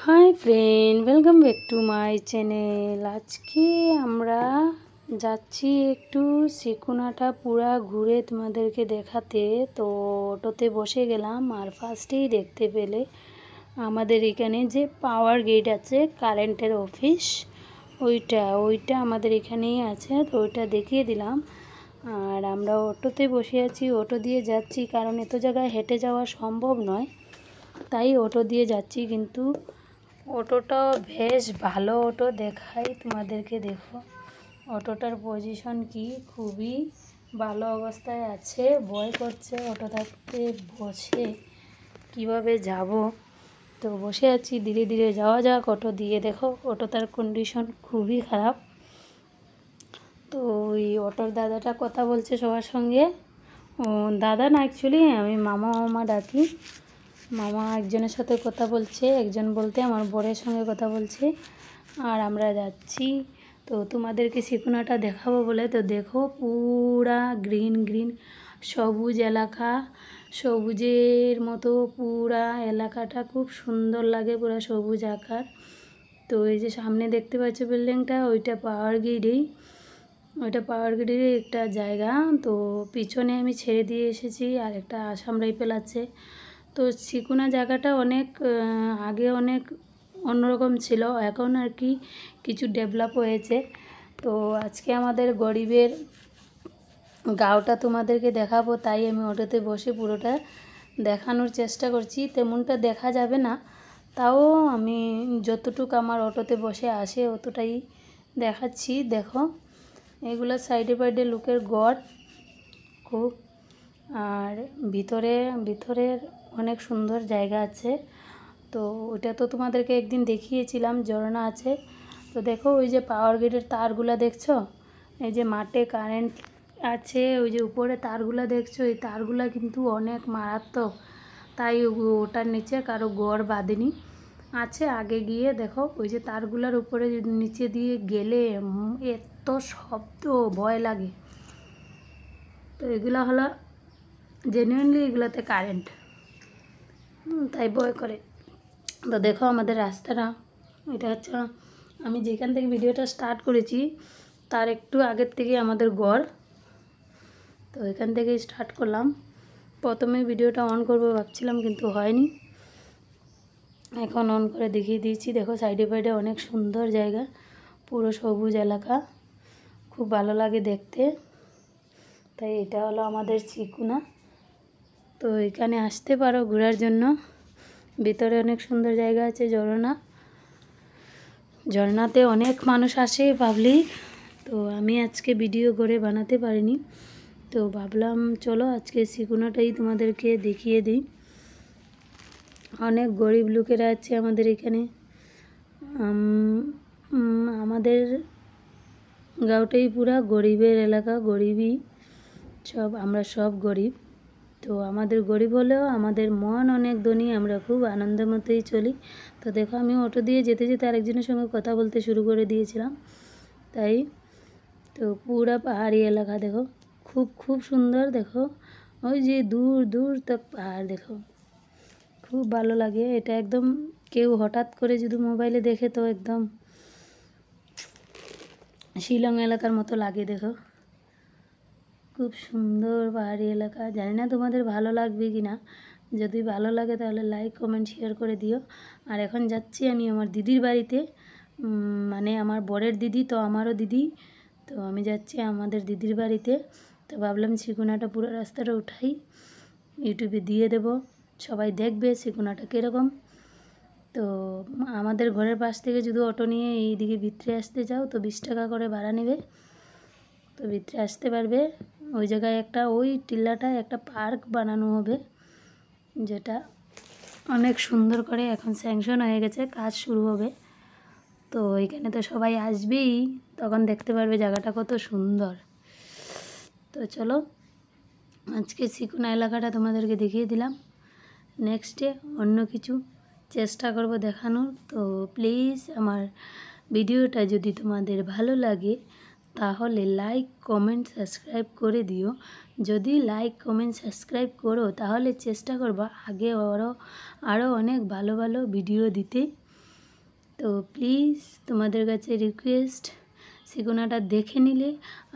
Hi friend, welcome back to my channel. আজকে আমরা যাচ্ছি একটু শ্রীকোনাটা পুরা ঘুরে তোমাদেরকে দেখাতে। তো অটোতে বসে গেলাম, আর ফার্স্টেই দেখতে পেলে আমাদের এখানে যে পাওয়ার গেট আছে, কারেন্টের অফিস, ওইটা আমাদের এখানেই আছে। তো ওইটা দেখিয়ে দিলাম। আর আমরা অটোতে বসে আছি, অটো দিয়ে যাচ্ছি, কারণ এত জায়গায় হেঁটে যাওয়া সম্ভব নয়, তাই অটো দিয়ে যাচ্ছি। কিন্তু অটোটা বেশ ভালো অটো, দেখাই তোমাদেরকে। দেখো অটোটার পজিশন কি, খুবই ভালো অবস্থায় আছে। ভয় করছে অটোটাতে বসে কিভাবে যাব, তো বসে আছি, ধীরে ধীরে যাওয়া যাক অটো দিয়ে। দেখো অটোটার কন্ডিশন খুবই খারাপ। তো ওই অটোর দাদাটা কথা বলছে সবার সঙ্গে। দাদা না, অ্যাকচুয়ালি আমি মামা মামা ডাকি। মামা একজনের সাথে কথা বলছে, একজন বলতে আমার বরের সঙ্গে কথা বলছে। আর আমরা যাচ্ছি, তো তোমাদেরকে শ্রীকোনাটা দেখাবো বলে। তো দেখো পুরা গ্রিন গ্রিন সবুজ এলাকা, সবুজের মতো পুরা এলাকাটা খুব সুন্দর লাগে, পুরা সবুজ আকার। তো এই যে সামনে দেখতে পাচ্ছ বিল্ডিংটা, ওইটা পাওয়ার গ্রিডেই, ওইটা পাওয়ার গ্রিডের একটা জায়গা। তো পিছনে আমি ছেড়ে দিয়ে এসেছি, আর একটা আসাম রাইফেল আছে। তো শ্রীকোনা জায়গাটা অনেক আগে অনেক অন্যরকম ছিল, এখন আর কি কিছু ডেভেলপ হয়েছে। তো আজকে আমাদের গরিবের গাঁওটা তোমাদেরকে দেখাবো, তাই আমি অটোতে বসে পুরোটা দেখানোর চেষ্টা করছি। তেমনটা দেখা যাবে না, তাও আমি যতটুকু আমার অটোতে বসে আসে অতটাই দেখাচ্ছি। দেখো এগুলো সাইডে সাইডে লোকের ঘর খুব, আর ভিতরের অনেক সুন্দর জায়গা আছে। তো ওটা তো তোমাদেরকে একদিন দেখিয়েছিলাম, ঝর্ণা আছে। তো দেখো ওই যে পাওয়ার গ্রিডের তারগুলা দেখছো, এই যে মাঠে কারেন্ট আছে, ওই যে উপরে তারগুলা দেখছো, এই তারগুলা কিন্তু অনেক মারাত্মক, তাই ওটার নিচে কারো ঘর বাঁধেনি আছে। আগে গিয়ে দেখো ওই যে তারগুলার উপরে নিচে দিয়ে গেলে এত শব্দ, ভয় লাগে। তো এগুলো হলো জেনুইনলি, এগুলোতে কারেন্ট, তাই ভয় করে। তো দেখো আমাদের রাস্তাটা, এটা হচ্ছে আমি যেখান থেকে ভিডিওটা স্টার্ট করেছি তার একটু আগের থেকে আমাদের ঘর। তো এখান থেকেই স্টার্ট করলাম। প্রথমে ভিডিওটা অন করবো ভাবছিলাম, কিন্তু হয়নি, এখন অন করে দেখিয়ে দিয়েছি। দেখো সাইডে সাইডে অনেক সুন্দর জায়গা, পুরো সবুজ এলাকা, খুব ভালো লাগে দেখতে। তাই এটা হলো আমাদের শ্রীকোনা। তো এখানে আসতে পারো ঘোরার জন্য, ভিতরে অনেক সুন্দর জায়গা আছে, ঝর্ণাতে অনেক মানুষ আসে, পাবলিক। তো আমি আজকে ভিডিও করে বানাতে পারিনি, তো ভাবলাম চলো আজকে শ্রীকোনাটাই তোমাদেরকে দেখিয়ে দিই। অনেক গরিব লোকেরা আছে আমাদের এখানে। আমাদের গাঁওটাই পুরা গরিবের এলাকা, গরিবই সব, আমরা সব গরিব। তো আমাদের গরিব হলেও আমাদের মন অনেক ধনী, আমরা খুব আনন্দের মতোই চলি। তো দেখো আমি অটো দিয়ে যেতে যেতে আরেকজনের সঙ্গে কথা বলতে শুরু করে দিয়েছিলাম, তাই। তো পুরা পাহাড়ি এলাকা দেখো, খুব খুব সুন্দর। দেখো ওই যে দূর দূর তক পাহাড়, দেখো খুব ভালো লাগে। এটা একদম কেউ হঠাৎ করে যদি মোবাইলে দেখে তো একদম শিলং এলাকার মতো লাগে। দেখো খুব সুন্দর পাহাড়ি এলাকা। জানি না তোমাদের ভালো লাগবে কি না, যদি ভালো লাগে তাহলে লাইক কমেন্ট শেয়ার করে দিও। আর এখন যাচ্ছি আমি আমার দিদির বাড়িতে, মানে আমার বরের দিদি, তো আমারও দিদি। তো আমি যাচ্ছি আমাদের দিদির বাড়িতে। তো ভাবলাম শ্রীকোনাটা পুরো রাস্তাটা উঠাই, ইউটিউবে দিয়ে দেব, সবাই দেখবে শ্রীকোনাটা কীরকম। তো আমাদের ঘরের পাশ থেকে যদি অটো নিয়ে এইদিকে ভিতরে আসতে যাও তো 20 টাকা করে ভাড়া নেবে, তো ভিতরে আসতে পারবে। ওই জায়গায় একটা, ওই টিলাটায় একটা পার্ক বানানো হবে, যেটা অনেক সুন্দর করে এখন স্যাংশন হয়ে গেছে, কাজ শুরু হবে। তো ওইখানে তো সবাই আসবেই, তখন দেখতে পারবে জায়গাটা কত সুন্দর। তো চলো আজকে শ্রীকোনা এলাকাটা তোমাদেরকে দেখিয়ে দিলাম, নেক্সটে অন্য কিছু চেষ্টা করব দেখানোর। তো প্লিজ আমার ভিডিওটা যদি তোমাদের ভালো লাগে তাহলে লাইক কমেন্ট সাবস্ক্রাইব করে দিও। যদি লাইক কমেন্ট সাবস্ক্রাইব করো তাহলে চেষ্টা করব আগে আরও অনেক ভালো ভালো ভিডিও দিতে। তো প্লিজ তোমাদের কাছে রিকোয়েস্ট, সিকোনাটা দেখে নিলে।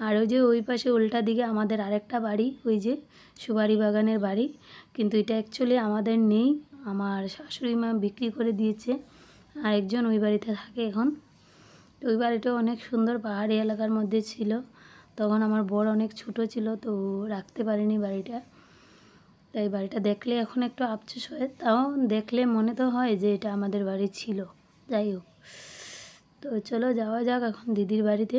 আর ওই যে ওই পাশে উল্টা দিকে আমাদের আরেকটা বাড়ি, ওই যে সুপারি বাগানের বাড়ি, কিন্তু এটা অ্যাকচুয়ালি আমাদের নেই, আমার শাশুড়ি মা বিক্রি করে দিয়েছে। আরেকজন ওই বাড়িতে থাকে এখন। ওই বাড়িটাও অনেক সুন্দর, পাহাড়ি এলাকার মধ্যে ছিল। তখন আমার বর অনেক ছোট ছিল, তো রাখতে পারিনি বাড়িটা। তাই বাড়িটা দেখলে এখন একটু আফসোস হয়, তাও দেখলে মনে তো হয় যে এটা আমাদের বাড়ি ছিল। যাই হোক, তো চলো যাওয়া যাক এখন দিদির বাড়িতে।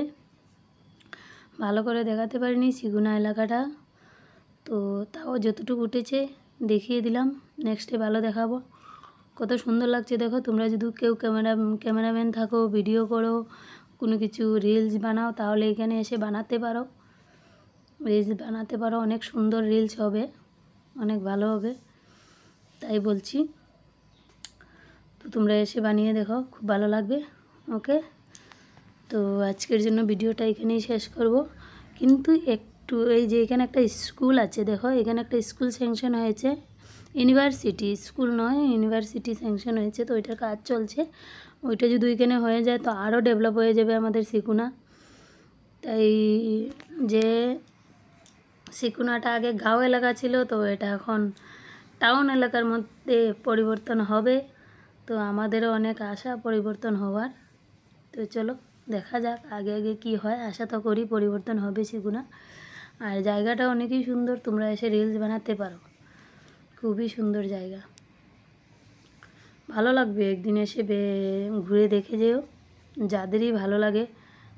ভালো করে দেখাতে পারিনি সিগুনা এলাকাটা, তো তাও যতটুকু উঠেছে দেখিয়ে দিলাম। নেক্সটে ভালো দেখাবো। কত সুন্দর লাগছে দেখো। তোমরা যদি কেউ ক্যামেরাম্যান থাকো, ভিডিও করো, কোনো কিছু রিলস বানাও, তাহলে এখানে এসে বানাতে পারো, রিলস বানাতে পারো। অনেক সুন্দর রিলস হবে, অনেক ভালো হবে, তাই বলছি। তো তোমরা এসে বানিয়ে দেখো, খুব ভালো লাগবে। ওকে, তো আজকের জন্য ভিডিওটা এখানেই শেষ করব। কিন্তু একটু এই যে এখানে একটা স্কুল আছে, দেখো এখানে একটা স্কুল স্যাংশন হয়েছে, ইউনিভার্সিটি, স্কুল নয় ইউনিভার্সিটি স্যাংশন হয়েছে, তো ওইটার কাজ চলছে। ওইটা যদি ওইখানে হয়ে যায় তো আরও ডেভেলপ হয়ে যাবে আমাদের সিকুনা। তাই যে সিকুনাটা আগে গাঁও এলাকা ছিল, তো এটা এখন টাউন এলাকার মধ্যে পরিবর্তন হবে। তো আমাদেরও অনেক আশা পরিবর্তন হওয়ার। তো চলো দেখা যাক আগে আগে কি হয়। আশা তো করি পরিবর্তন হবে সিকুনা। আর জায়গাটা অনেকই সুন্দর, তোমরা এসে রিলস বানাতে পারো, খুবই সুন্দর জায়গা, ভালো লাগবে। একদিন এসে ঘুরে দেখে যেও, যাদেরই ভালো লাগে।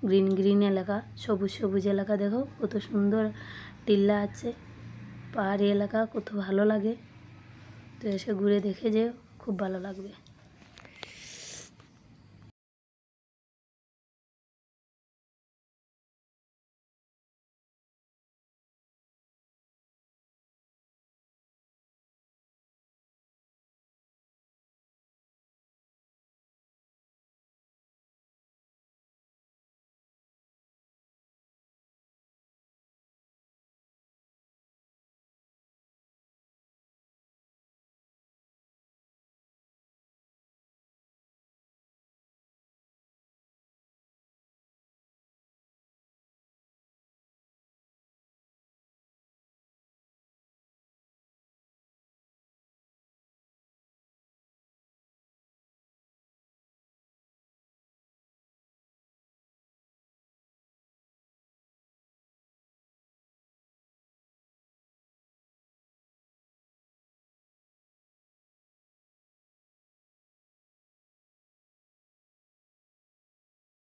গ্রিন গ্রিন এলাকা, সবুজ সবুজ এলাকা, দেখো কত সুন্দর টিল্লা আছে, পাহাড়ি এলাকা, কত ভালো লাগে। তো এসে ঘুরে দেখে যেও, খুব ভালো লাগবে।